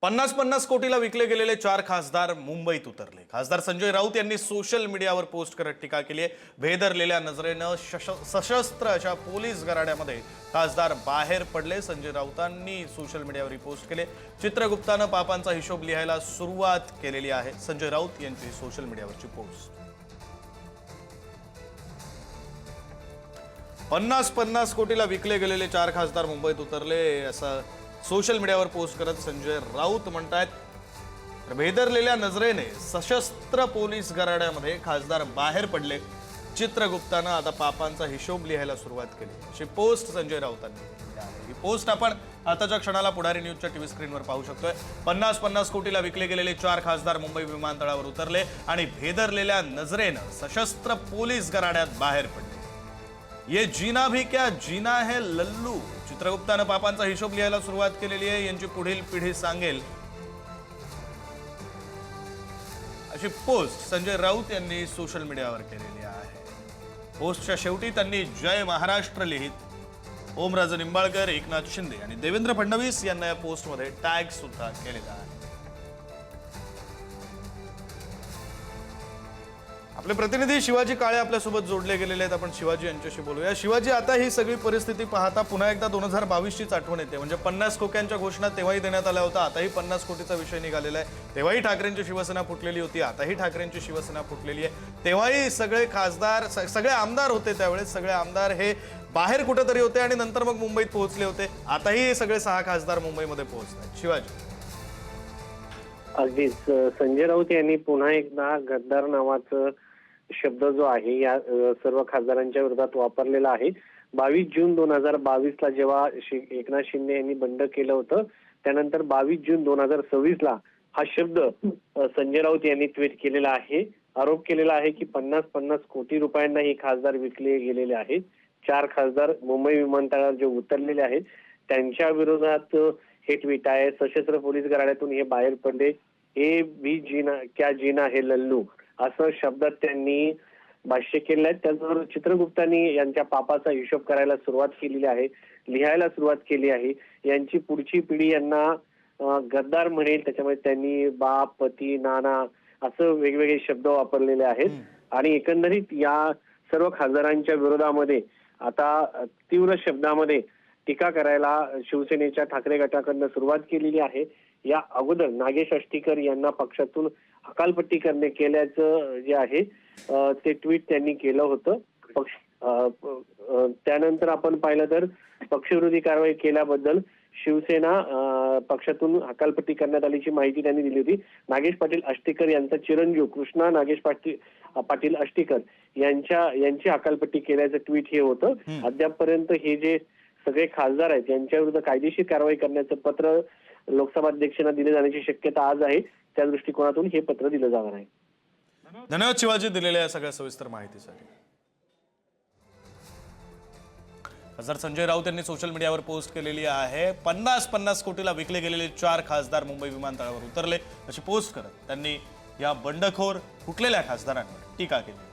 50-50 कोटीला विकले गेलेले 4 खासदार मुंबईत उतरले। खासदार संजय राऊत यांनी सोशल मीडियावर पोस्ट करत टीका केली आहे। भेदरलेल्या नजरेनं सशस्त्र अशा पोलीस गराड्यामध्ये खासदार बाहेर पडले। संजय राऊतांनी सोशल मीडियावर पोस्ट केले। चित्रगुप्तानं पापांचा हिशोब लिहायला सुरुवात केलेली आहे। संजय राऊत यांची सोशल मीडियावरची पोस्ट। 50-50 कोटीला विकले गेलेले 4 खासदार मुंबईत उतरले असं सोशल मीडियावर पोस्ट करत संजय राऊत म्हणतात। भेदरलेल्या नजरेने सशस्त्र पोलीस गराड्यामध्ये खासदार बाहेर पडले। चित्रगुप्तानं आता पापांचा हिशोब लिहायला सुरुवात केली अशी पोस्ट संजय राऊतांनी केली आहे। ही पोस्ट आपण आताच्या क्षणाला पुढारी न्यूजच्या टीव्ही स्क्रीनवर पाहू शकतोय। 50-50 कोटीला विकले गेलेले 4 खासदार मुंबई विमानतळावर उतरले आणि भेदरलेल्या नजरेनं सशस्त्र पोलीस गराड्यात बाहेर पडले। ये जीना भी क्या जीना है लल्लू। चित्रगुप्तानं पापांचा हिशोब लिहायला सुरुवात केलेली आहे। यांची पुढील पिढी सांगेल अशी पोस्ट संजय राऊत यांनी सोशल मीडियावर केलेली आहे। पोस्टच्या शेवटी त्यांनी जय महाराष्ट्र लिहित ओमराजे निंबाळकर, एकनाथ शिंदे आणि देवेंद्र फडणवीस यांना या पोस्टमध्ये टॅग सुद्धा केलेला आहे। आपले प्रतिनिधी शिवाजी काळे आपल्यासोबत जोडले गेलेले आहेत। आपण शिवाजी यांच्याशी बोलूया। शिवाजी, आता ही सगळी परिस्थिती पाहता पुन्हा एकदा 2022 आठवण येते। म्हणजे 50 कोट्यांच्या घोषणा तेव्हाही देण्यात आल्या होत्या, आताही 50 कोटीचा विषय निघालेला आहे। तेव्हाही ठाकरेंची शिवसेना फुटलेली होती, आताही ठाकरेंची शिवसेना फुटलेली आहे। तेव्हाही सगळे खासदार सगळे आमदार होते, त्यावेळेस सगळे आमदार हे बाहेर कुठेतरी होते आणि नंतर मग मुंबईत पोहोचले होते। आताही हे सगळे 6 खासदार मुंबईमध्ये पोहोचतात। शिवाजी, अगदीच संजय राऊत यांनी पुन्हा एकदा गद्दार नावाचं शब्द जो आहे या सर्व खासदारांच्या विरोधात वापरलेला आहे। 22 जून 2022 ला जेव्हा एकनाथ शिंदे यांनी बंड केलं होतं, त्यानंतर 22 जून 2026 ला हा शब्द संजय राऊत यांनी ट्विट केलेला आहे। आरोप केलेला आहे की 50-50 कोटी रुपयांना हे खासदार विकले गेलेले आहेत। 4 खासदार मुंबई विमानतळावर जे उतरलेले आहेत त्यांच्या विरोधात हे ट्विट आहे। सशस्त्र पोलीस गराड्यातून हे बाहेर पडले। ए भी जीना क्या जीना हे लल्लू असं शब्दात त्यांनी भाष्य केलं आहे। त्याचबरोबर चित्रगुप्तांनी यांच्या पापाचा हिशोब करायला सुरुवात केलेली आहे, लिहायला सुरुवात केली आहे। यांची पुढची पिढी यांना गद्दार म्हणेल, त्याच्यामुळे त्यांनी बाप, पती, नाना असं वेगवेगळे शब्द वापरलेले आहेत। आणि एकंदरीत या सर्व खासदारांच्या विरोधामध्ये आता तीव्र शब्दामध्ये टीका करायला शिवसेनेच्या ठाकरे गटाकडनं सुरुवात केलेली आहे। या अगोदर नागेश अष्टीकर यांना पक्षातून हकालपट्टी केल्याचं जे आहे ते ट्विट त्यांनी केलं होतं। त्यानंतर आपण पाहिलं तर पक्षविरोधी कारवाई केल्याबद्दल शिवसेना पक्षातून हकालपट्टी करण्यात आल्याची माहिती त्यांनी दिली होती। नागेश पाटील अष्टीकर यांचा चिरंजीव कृष्णा नागेश पाटील अष्टीकर यांची हकालपट्टी केल्याचं ट्विट हे होतं। अद्यापपर्यंत हे जे सगळे खासदार आहेत यांच्या विरुद्ध कायदेशीर कारवाई करण्याचं पत्र लोकसभा अध्यक्षांना दिले जाण्याची शक्यता आज आहे। त्या दृष्टिकोनातून हे पत्र दिलं जाणार आहे। धन्यवाद शिवाजी दिलेल्या या सगळ्या सविस्तर माहितीसाठी। खासदार संजय राऊत यांनी सोशल मीडियावर पोस्ट केलेली आहे। 50-50 कोटीला विकले गेलेले 4 खासदार मुंबई विमानतळावर उतरले अशी पोस्ट करत त्यांनी या बंडखोर फुटलेल्या खासदारांवर टीका केली आहे।